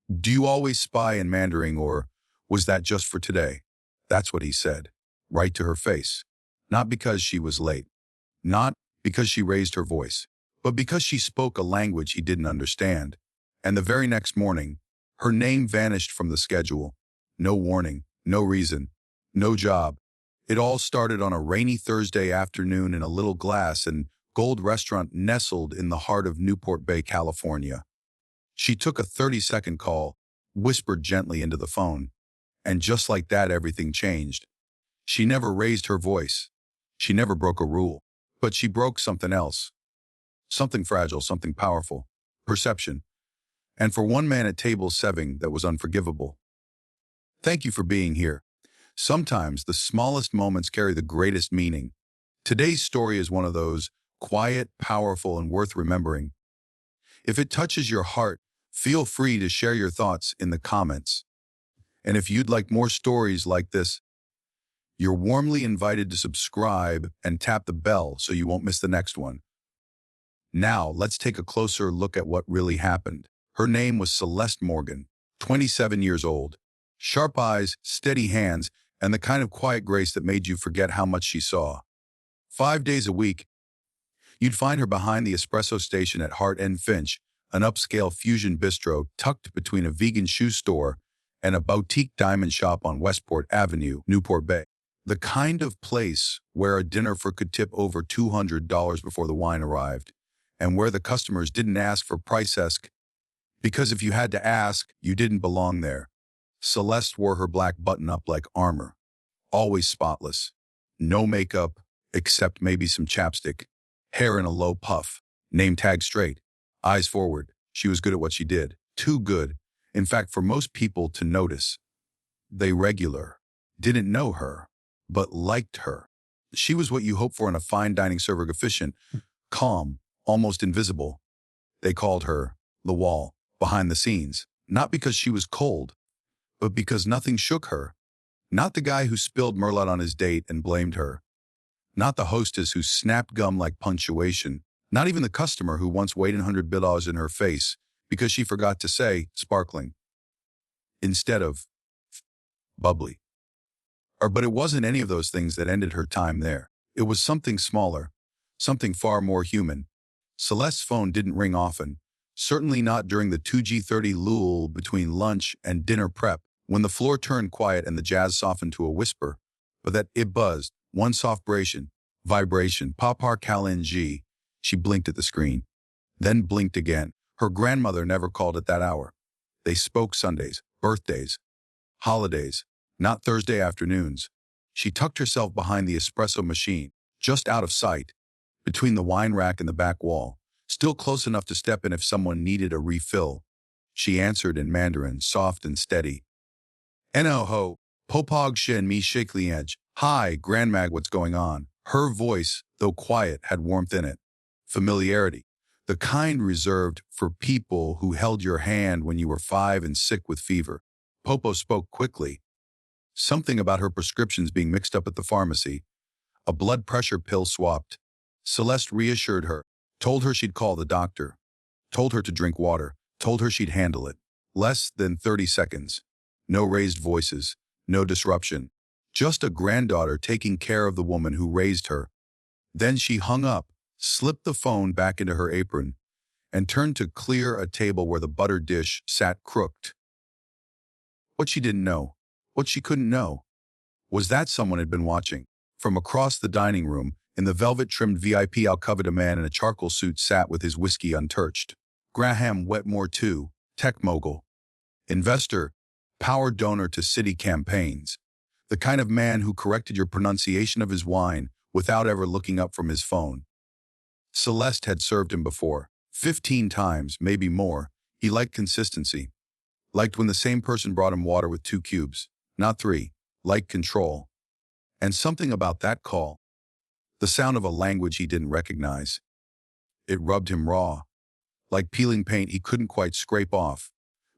Do you always spy in Mandarin, or was that just for today? That's what he said, right to her face. Not because she was late, not because she raised her voice, but because she spoke a language he didn't understand. And the very next morning, her name vanished from the schedule. No warning, no reason, no job. It all started on a rainy Thursday afternoon in a little glass and gold restaurant nestled in the heart of Newport Bay, California. She took a 30-second call, whispered gently into the phone, and just like that, everything changed. She never raised her voice. She never broke a rule, but she broke something else. Something fragile, something powerful. Perception. And for one man at table 7, that was unforgivable. Thank you for being here. Sometimes the smallest moments carry the greatest meaning. Today's story is one of those, quiet, powerful, and worth remembering. If it touches your heart, feel free to share your thoughts in the comments. And if you'd like more stories like this, you're warmly invited to subscribe and tap the bell so you won't miss the next one. Now, let's take a closer look at what really happened. Her name was Celeste Morgan, 27 years old. Sharp eyes, steady hands, and the kind of quiet grace that made you forget how much she saw. 5 days a week, you'd find her behind the espresso station at Hart & Finch, an upscale fusion bistro tucked between a vegan shoe store and a boutique diamond shop on Westport Avenue, Newport Bay. The kind of place where a dinner could tip over $200 before the wine arrived, and where the customers didn't ask for price esque, because if you had to ask, you didn't belong there. Celeste wore her black button-up like armor, always spotless. No makeup, except maybe some chapstick, hair in a low puff, name tag straight, eyes forward. She was good at what she did. Too good, in fact, for most people to notice. They regular, didn't know her, but liked her. She was what you hope for in a fine dining server, efficient, calm, almost invisible. They called her the wall, behind the scenes, not because she was cold, but because nothing shook her. Not the guy who spilled Merlot on his date and blamed her. Not the hostess who snapped gum like punctuation. Not even the customer who once weighed $100 in her face because she forgot to say sparkling instead of bubbly. But it wasn't any of those things that ended her time there. It was something smaller, something far more human. Celeste's phone didn't ring often, certainly not during the 2G30 lull between lunch and dinner prep, when the floor turned quiet and the jazz softened to a whisper, but that it buzzed, one soft vibration, Papar Kalinji. She blinked at the screen, then blinked again. Her grandmother never called at that hour. They spoke Sundays, birthdays, holidays, not Thursday afternoons. She tucked herself behind the espresso machine, just out of sight, between the wine rack and the back wall, still close enough to step in if someone needed a refill. She answered in Mandarin, soft and steady. "Eno ho, popog shen mi shiklienge." "Hi, Grandmag, what's going on?" Her voice, though quiet, had warmth in it. Familiarity. The kind reserved for people who held your hand when you were 5 and sick with fever. Popo spoke quickly. Something about her prescriptions being mixed up at the pharmacy. A blood pressure pill swapped. Celeste reassured her, told her she'd call the doctor, told her to drink water, told her she'd handle it. Less than 30 seconds. No raised voices, no disruption. Just a granddaughter taking care of the woman who raised her. Then she hung up, slipped the phone back into her apron, and turned to clear a table where the butter dish sat crooked. What she didn't know, what she couldn't know, was that someone had been watching. From across the dining room, in the velvet-trimmed VIP alcove, a man in a charcoal suit sat with his whiskey untouched. Graham Wetmore II, tech mogul, investor, power donor to city campaigns. The kind of man who corrected your pronunciation of his wine without ever looking up from his phone. Celeste had served him before, 15 times, maybe more. He liked consistency. Liked when the same person brought him water with 2 cubes, not 3. Liked control. And something about that call, the sound of a language he didn't recognize. It rubbed him raw, like peeling paint he couldn't quite scrape off.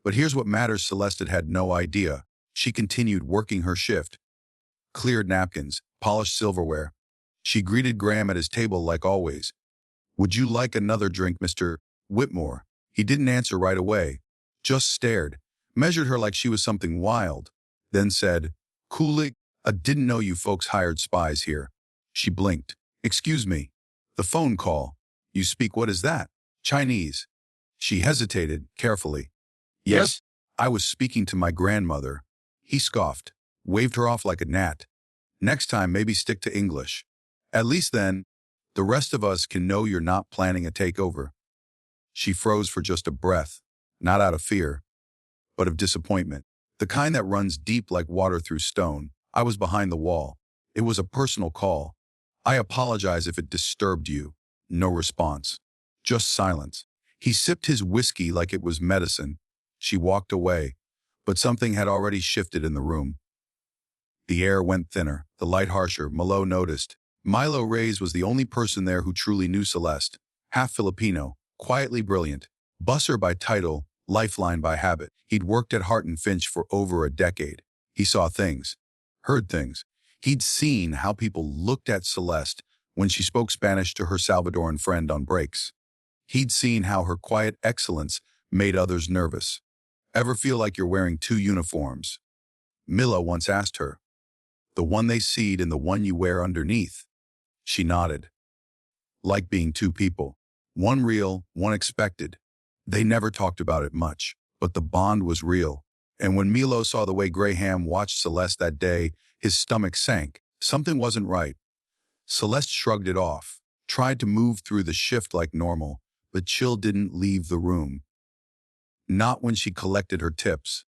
But here's what matters: Celeste had no idea. She continued working her shift. Cleared napkins, polished silverware. She greeted Graham at his table like always. "Would you like another drink, Mr. Whitmore?" He didn't answer right away, just stared, measured her like she was something wild, then said, "Coolly, I didn't know you folks hired spies here." She blinked. "Excuse me. The phone call. You speak, what is that?" "Chinese." She hesitated, carefully. "Yes, I was speaking to my grandmother." He scoffed, waved her off like a gnat. "Next time, maybe stick to English. At least then, the rest of us can know you're not planning a takeover." She froze for just a breath, not out of fear, but of disappointment. The kind that runs deep like water through stone. I was behind the wall. It was a personal call. "I apologize if it disturbed you." No response. Just silence. He sipped his whiskey like it was medicine. She walked away, but something had already shifted in the room. The air went thinner, the light harsher. Malo noticed. Milo Reyes was the only person there who truly knew Celeste. Half Filipino, quietly brilliant. Busser by title, lifeline by habit. He'd worked at Hart and Finch for over a decade. He saw things, heard things. He'd seen how people looked at Celeste when she spoke Spanish to her Salvadoran friend on breaks. He'd seen how her quiet excellence made others nervous. "Ever feel like you're wearing two uniforms?" Mila once asked her. "The one they seed and the one you wear underneath." She nodded. Like being two people. One real, one expected. They never talked about it much, but the bond was real. And when Milo saw the way Graham watched Celeste that day, his stomach sank. Something wasn't right. Celeste shrugged it off, tried to move through the shift like normal, but chill didn't leave the room. Not when she collected her tips.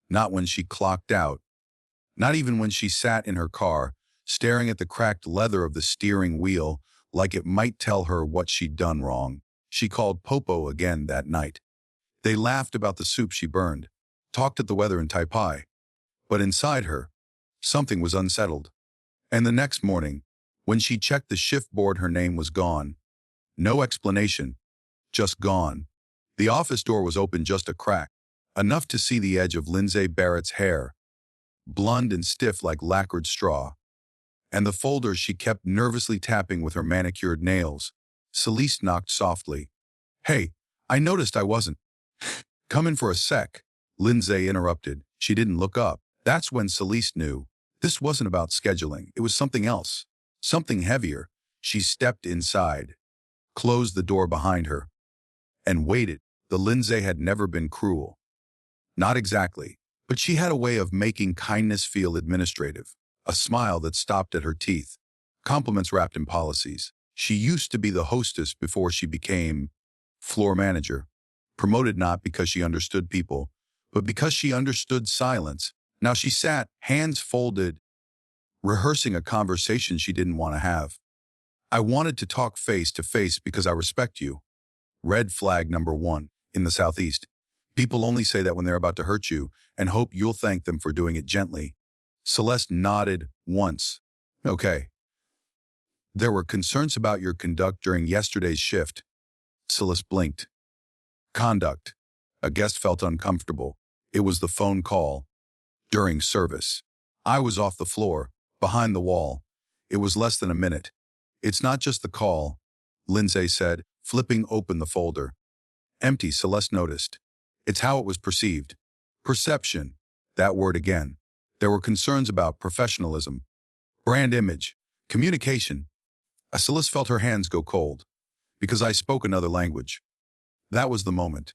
Not when she clocked out. Not even when she sat in her car, staring at the cracked leather of the steering wheel like it might tell her what she'd done wrong. She called Popo again that night. They laughed about the soup she burned, talked at the weather in Taipei. But inside her, something was unsettled. And the next morning, when she checked the shift board, her name was gone. No explanation, just gone. The office door was open just a crack, enough to see the edge of Lindsay Barrett's hair, blonde and stiff like lacquered straw, and the folders she kept nervously tapping with her manicured nails. Celeste knocked softly. "Hey, I noticed I wasn't." "Come in for a sec," Lindsay interrupted. She didn't look up. That's when Celeste knew. This wasn't about scheduling. It was something else. Something heavier. She stepped inside, closed the door behind her, and waited. The Lindsay had never been cruel. Not exactly, but she had a way of making kindness feel administrative. A smile that stopped at her teeth. Compliments wrapped in policies. She used to be the hostess before she became floor manager. Promoted not because she understood people, but because she understood silence. Now she sat, hands folded, rehearsing a conversation she didn't want to have. "I wanted to talk face to face because I respect you." Red flag number one in the Southeast. People only say that when they're about to hurt you and hope you'll thank them for doing it gently. Celeste nodded once. "Okay." "There were concerns about your conduct during yesterday's shift." Celeste blinked. Conduct. A guest felt uncomfortable. It was the phone call. During service. I was off the floor, behind the wall. It was less than a minute. "It's not just the call," Lindsay said, flipping open the folder. Empty, Celeste noticed. "It's how it was perceived." Perception. That word again. There were concerns about professionalism, brand image, communication. Celeste felt her hands go cold. "Because I spoke another language." That was the moment.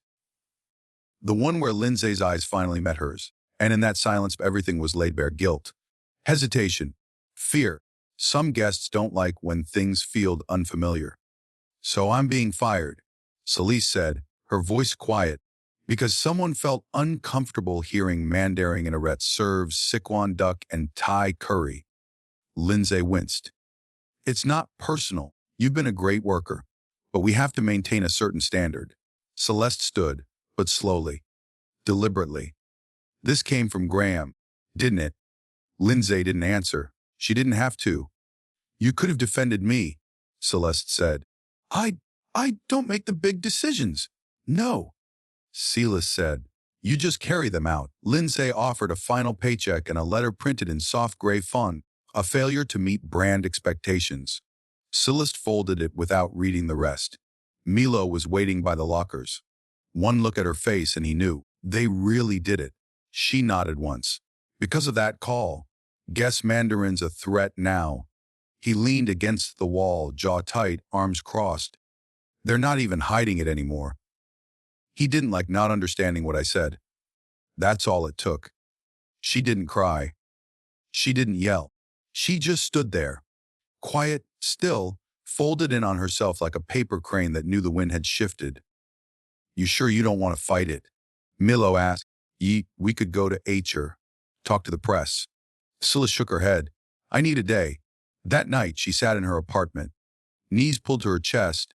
The one where Lindsay's eyes finally met hers. And in that silence, everything was laid bare. Guilt, hesitation, fear. Some guests don't like when things feel unfamiliar. "So I'm being fired," Celeste said, her voice quiet, because someone felt uncomfortable hearing Mandarin and Arette serve Sichuan duck and Thai curry. Lindsay winced. "It's not personal. You've been a great worker. But we have to maintain a certain standard." Celeste stood, but slowly, deliberately. "This came from Graham, didn't it?" Lindsay didn't answer. She didn't have to. "You could have defended me," Celeste said. I don't make the big decisions." "No," Celeste said. "You just carry them out." Lindsay offered a final paycheck and a letter printed in soft gray font, a failure to meet brand expectations. Celeste folded it without reading the rest. Milo was waiting by the lockers. One look at her face and he knew. They really did it. She nodded once. Because of that call. Guess Mandarin's a threat now. He leaned against the wall, jaw tight, arms crossed. They're not even hiding it anymore. He didn't like not understanding what I said. That's all it took. She didn't cry. She didn't yell. She just stood there, quiet, still, folded in on herself like a paper crane that knew the wind had shifted. You sure you don't want to fight it? Milo asked. We could go to HR. Talk to the press. Scylla shook her head. I need a day. That night, she sat in her apartment. Knees pulled to her chest,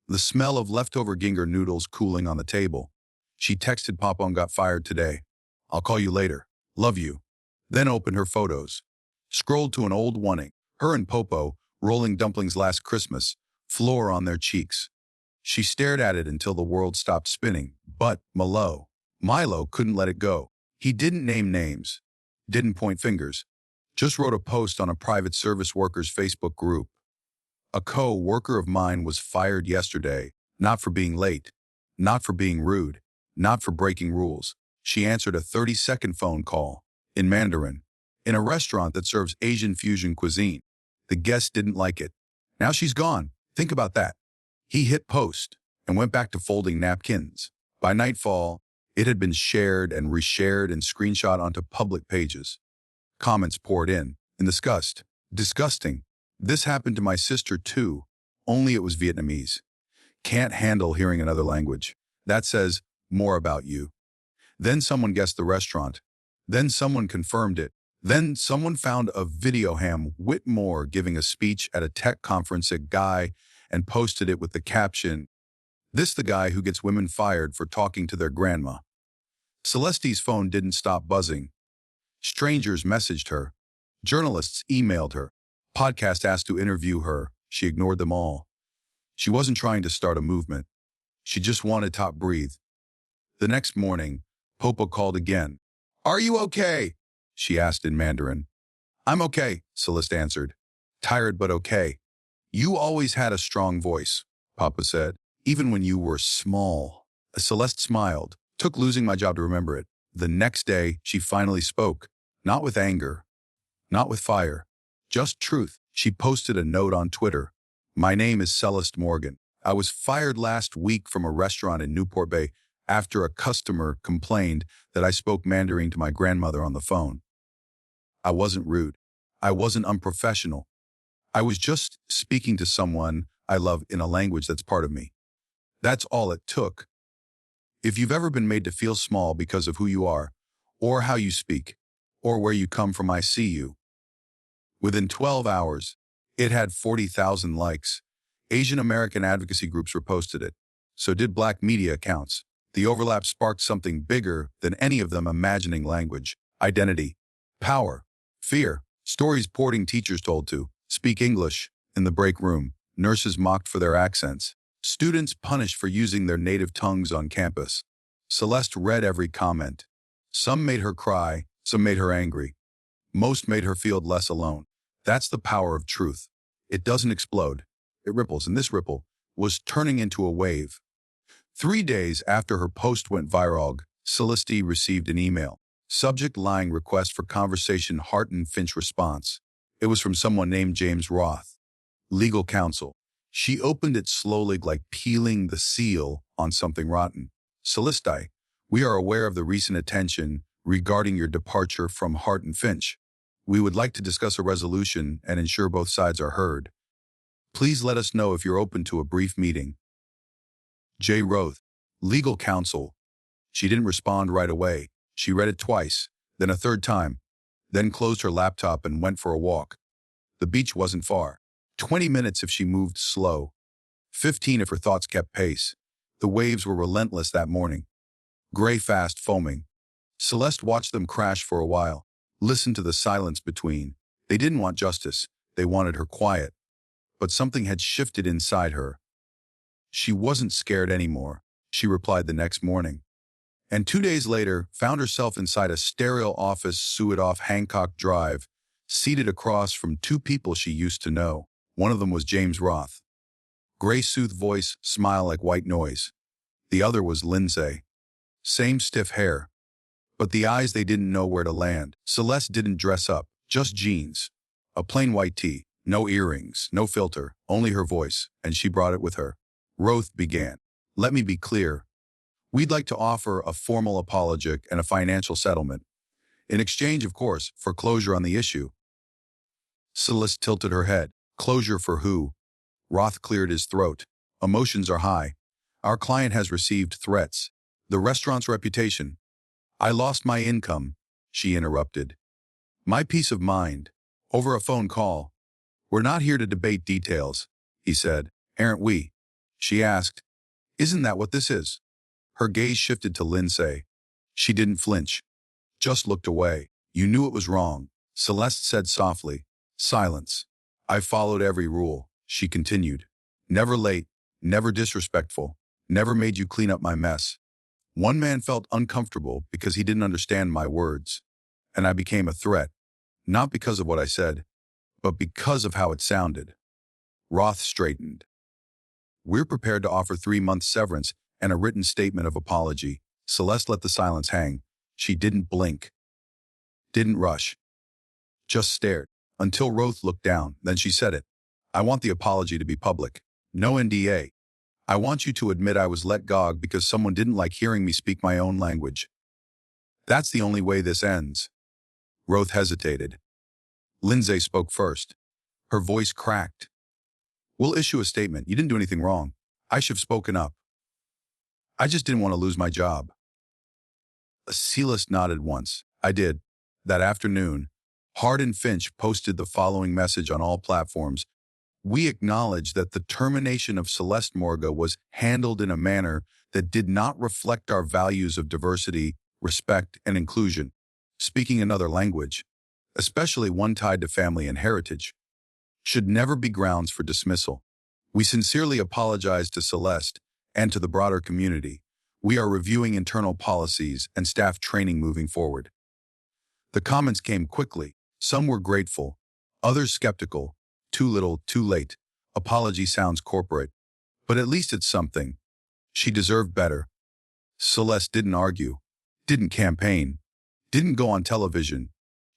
the smell of leftover ginger noodles cooling on the table. She texted Papa and got fired today. I'll call you later. Love you. Then opened her photos. Scrolled to an old one, her and Popo, rolling dumplings last Christmas, floor on their cheeks. She stared at it until the world stopped spinning, but Milo couldn't let it go. He didn't name names, didn't point fingers, just wrote a post on a private service workers Facebook group. A co-worker of mine was fired yesterday, not for being late, not for being rude, not for breaking rules. She answered a 30-second phone call, in Mandarin, in a restaurant that serves Asian fusion cuisine. The guest didn't like it. Now she's gone. Think about that. He hit post and went back to folding napkins. By nightfall, it had been shared and reshared and screenshot onto public pages. Comments poured in disgust. Disgusting. This happened to my sister too, only it was Vietnamese. Can't handle hearing another language. That says more about you. Then someone guessed the restaurant. Then someone confirmed it. Then someone found a video ham Whitmore giving a speech at a tech conference at Guy and posted it with the caption, "This the guy who gets women fired for talking to their grandma." Celeste's phone didn't stop buzzing. Strangers messaged her. Journalists emailed her. Podcast asked to interview her. She ignored them all. She wasn't trying to start a movement. She just wanted to breathe. The next morning, Popo called again. Are you okay? She asked in Mandarin. I'm okay, Celeste answered. Tired but okay. You always had a strong voice, Papa said, even when you were small. Celeste smiled. Took losing my job to remember it. The next day, she finally spoke. Not with anger. Not with fire. Just truth. She posted a note on Twitter. My name is Celeste Morgan. I was fired last week from a restaurant in Newport Bay after a customer complained that I spoke Mandarin to my grandmother on the phone. I wasn't rude. I wasn't unprofessional. I was just speaking to someone I love in a language that's part of me. That's all it took. If you've ever been made to feel small because of who you are, or how you speak, or where you come from, I see you. Within 12 hours, it had 40,000 likes. Asian American advocacy groups reposted it. So did Black media accounts. The overlap sparked something bigger than any of them imagining: language, identity, power, fear. Stories porting teachers told to speak English in the break room. Nurses mocked for their accents. Students punished for using their native tongues on campus. Celeste read every comment. Some made her cry, some made her angry. Most made her feel less alone. That's the power of truth. It doesn't explode. It ripples, and this ripple was turning into a wave. 3 days after her post went viral, Celeste received an email. Subject line: request for conversation, Hart and Finch response. It was from someone named James Roth, legal counsel. She opened it slowly, like peeling the seal on something rotten. Celeste, we are aware of the recent attention regarding your departure from Hart and Finch. We would like to discuss a resolution and ensure both sides are heard. Please let us know if you're open to a brief meeting. J. Roth, legal counsel. She didn't respond right away. She read it twice, then a third time, then closed her laptop and went for a walk. The beach wasn't far. 20 minutes if she moved slow. 15 if her thoughts kept pace. The waves were relentless that morning. Gray fast, foaming. Celeste watched them crash for a while, listened to the silence between. They didn't want justice. They wanted her quiet. But something had shifted inside her. She wasn't scared anymore, she replied the next morning. And 2 days later, found herself inside a sterile office suite off Hancock Drive, seated across from two people she used to know. One of them was James Roth. Gray soothed voice, smile like white noise. The other was Lindsay. same stiff hair. But the eyes, they didn't know where to land. Celeste didn't dress up, just jeans. A plain white tee, no earrings, no filter, only her voice, and she brought it with her. Roth began. Let me be clear. We'd like to offer a formal apology and a financial settlement. In exchange, of course, for closure on the issue. Celeste tilted her head. Closure for who? Roth cleared his throat. Emotions are high. Our client has received threats. The restaurant's reputation. I lost my income, she interrupted. My peace of mind. Over a phone call. We're not here to debate details, he said. Aren't we? She asked. Isn't that what this is? Her gaze shifted to Lindsay. She didn't flinch. Just looked away. You knew it was wrong, Celeste said softly. Silence. I followed every rule, she continued. Never late, never disrespectful, never made you clean up my mess. One man felt uncomfortable because he didn't understand my words, and I became a threat, not because of what I said, but because of how it sounded. Roth straightened. We're prepared to offer 3 months severance and a written statement of apology. Celeste let the silence hang. She didn't blink. Didn't rush. Just stared. Until Roth looked down, then she said it. I want the apology to be public. No NDA. I want you to admit I was let go because someone didn't like hearing me speak my own language. That's the only way this ends. Roth hesitated. Lindsay spoke first. Her voice cracked. We'll issue a statement. You didn't do anything wrong. I should have spoken up. I just didn't want to lose my job. Celeste nodded once. I did. That afternoon, Hard and Finch posted the following message on all platforms. We acknowledge that the termination of Celeste Morgan was handled in a manner that did not reflect our values of diversity, respect, and inclusion. Speaking another language, especially one tied to family and heritage, should never be grounds for dismissal. We sincerely apologize to Celeste and to the broader community. We are reviewing internal policies and staff training moving forward. The comments came quickly. Some were grateful, others skeptical. Too little, too late. Apology sounds corporate. But at least it's something. She deserved better. Celeste didn't argue, didn't campaign, didn't go on television.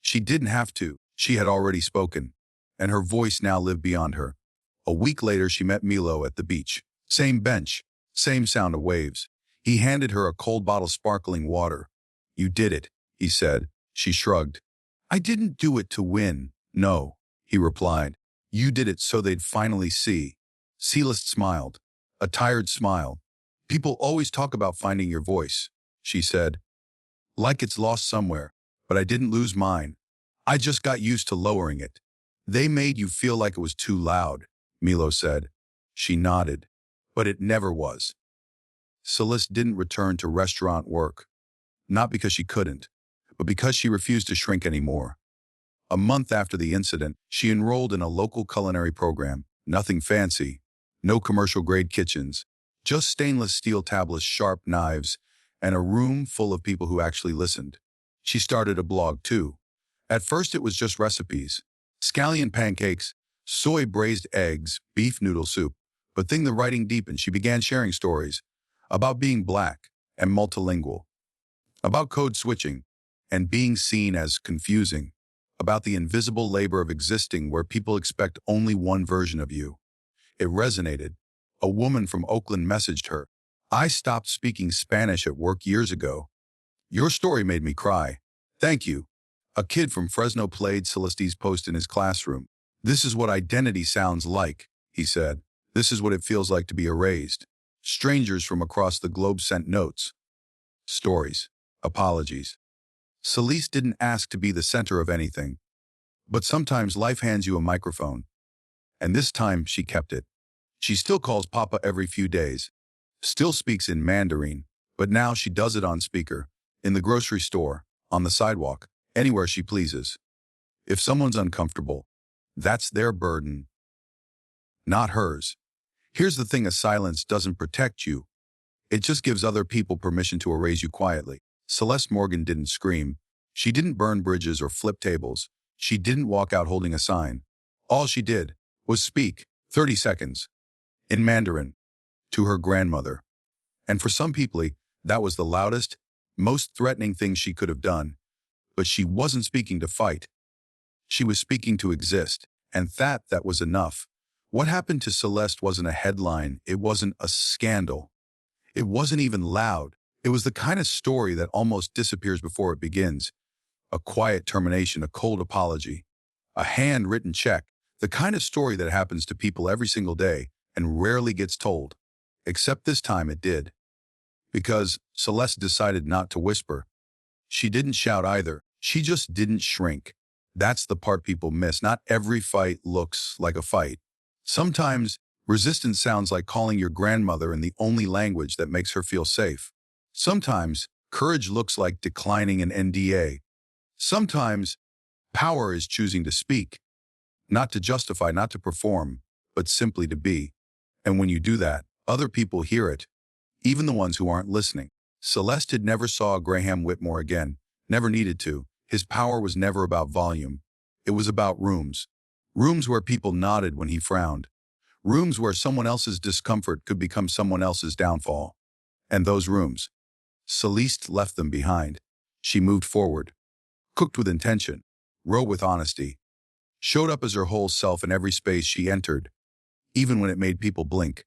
She didn't have to. She had already spoken, and her voice now lived beyond her. A week later, she met Milo at the beach. Same bench, same sound of waves. He handed her a cold bottle of sparkling water. You did it, he said. She shrugged. I didn't do it to win. No, he replied. You did it so they'd finally see. Celeste smiled, a tired smile. People always talk about finding your voice, she said. Like it's lost somewhere, but I didn't lose mine. I just got used to lowering it. They made you feel like it was too loud, Milo said. She nodded, but it never was. Celeste didn't return to restaurant work, not because she couldn't, but because she refused to shrink anymore. A month after the incident, she enrolled in a local culinary program. Nothing fancy, no commercial-grade kitchens, just stainless steel tablets, sharp knives, and a room full of people who actually listened. She started a blog too. At first it was just recipes, scallion pancakes, soy braised eggs, beef noodle soup. But then the writing deepened. She began sharing stories about being black and multilingual, about code switching and being seen as confusing, about the invisible labor of existing where people expect only one version of you. It resonated. A woman from Oakland messaged her, I stopped speaking Spanish at work years ago. Your story made me cry. Thank you. A kid from Fresno played Celeste's post in his classroom. This is what identity sounds like, he said. This is what it feels like to be erased. Strangers from across the globe sent notes, stories, apologies. Celeste didn't ask to be the center of anything. But sometimes life hands you a microphone. And this time she kept it. She still calls Papa every few days, still speaks in Mandarin, but now she does it on speaker, in the grocery store, on the sidewalk, anywhere she pleases. If someone's uncomfortable, that's their burden, not hers. Here's the thing, a silence doesn't protect you. It just gives other people permission to erase you quietly. Celeste Morgan didn't scream. She didn't burn bridges or flip tables. She didn't walk out holding a sign. All she did was speak, 30 seconds, in Mandarin, to her grandmother. And for some people, That was the loudest, most threatening thing she could have done. But she wasn't speaking to fight. She was speaking to exist, and that was enough. What happened to Celeste wasn't a headline, it wasn't a scandal. It wasn't even loud. It was the kind of story that almost disappears before it begins. A quiet termination, a cold apology, a handwritten check, the kind of story that happens to people every single day and rarely gets told. Except this time it did. Because Celeste decided not to whisper. She didn't shout either. She just didn't shrink. That's the part people miss. Not every fight looks like a fight. Sometimes resistance sounds like calling your grandmother in the only language that makes her feel safe. Sometimes courage looks like declining an NDA. Sometimes power is choosing to speak, not to justify, not to perform, but simply to be. And when you do that, other people hear it, even the ones who aren't listening. Celeste had never saw Graham Whitmore again, never needed to. His power was never about volume. It was about rooms. Rooms where people nodded when he frowned. Rooms where someone else's discomfort could become someone else's downfall. And those rooms, Celeste left them behind. She moved forward, cooked with intention, wrote with honesty, showed up as her whole self in every space she entered, even when it made people blink,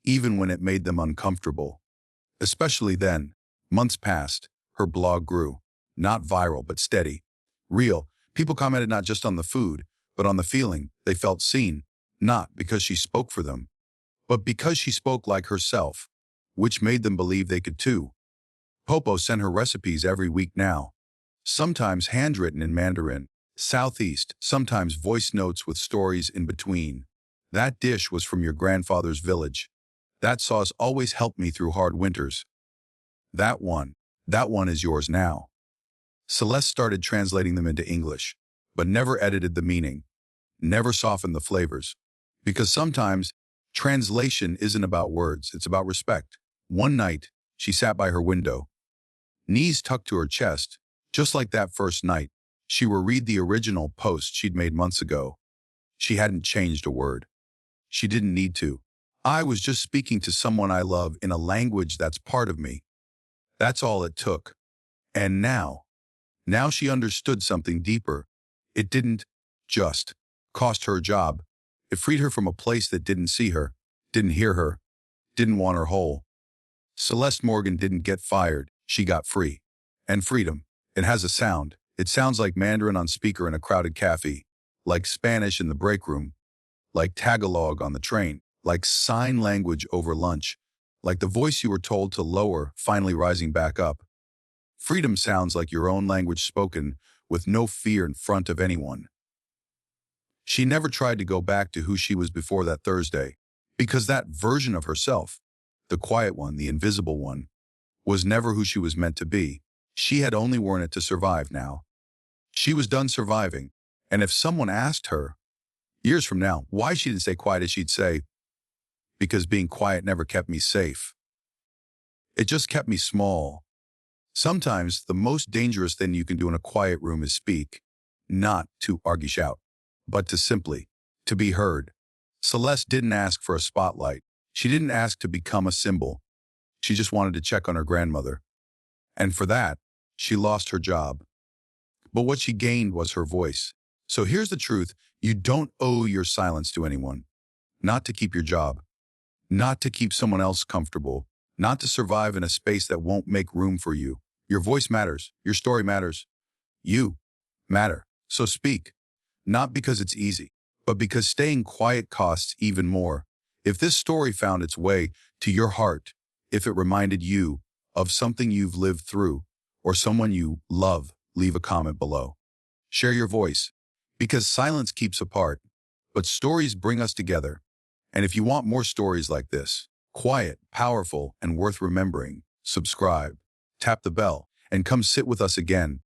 even when it made them uncomfortable. Especially then, months passed, her blog grew, not viral but steady, real. People commented not just on the food, but on the feeling. They felt seen, not because she spoke for them, but because she spoke like herself, which made them believe they could too. Popo sent her recipes every week now, sometimes handwritten in Mandarin, Southeast, sometimes voice notes with stories in between. That dish was from your grandfather's village. That sauce always helped me through hard winters. That one is yours now. Celeste started translating them into English, but never edited the meaning, never softened the flavors. Because sometimes translation isn't about words, it's about respect. One night, she sat by her window, knees tucked to her chest, just like that first night. She would read the original post she'd made months ago. She hadn't changed a word. She didn't need to. I was just speaking to someone I love in a language that's part of me. That's all it took. And now she understood something deeper. It didn't just cost her a job. It freed her from a place that didn't see her, didn't hear her, didn't want her whole. Celeste Morgan didn't get fired. She got free. And freedom, it has a sound. It sounds like Mandarin on speaker in a crowded cafe, like Spanish in the break room, like Tagalog on the train, like sign language over lunch, like the voice you were told to lower, finally rising back up. Freedom sounds like your own language spoken with no fear in front of anyone. She never tried to go back to who she was before that Thursday, because that version of herself, the quiet one, the invisible one, was never who she was meant to be. She had only worn it to survive now. She was done surviving, and if someone asked her, years from now, why she didn't stay quiet, she'd say, because being quiet never kept me safe. It just kept me small. Sometimes the most dangerous thing you can do in a quiet room is speak, not to argue, shout, but to be heard. Celeste didn't ask for a spotlight. She didn't ask to become a symbol. She just wanted to check on her grandmother. And for that, she lost her job. But what she gained was her voice. So here's the truth. You don't owe your silence to anyone. Not to keep your job. Not to keep someone else comfortable. Not to survive in a space that won't make room for you. Your voice matters. Your story matters. You matter. So speak. Not because it's easy, but because staying quiet costs even more. If this story found its way to your heart, if it reminded you of something you've lived through or someone you love, leave a comment below. Share your voice, because silence keeps apart, but stories bring us together. And if you want more stories like this, quiet, powerful, and worth remembering, subscribe, tap the bell, and come sit with us again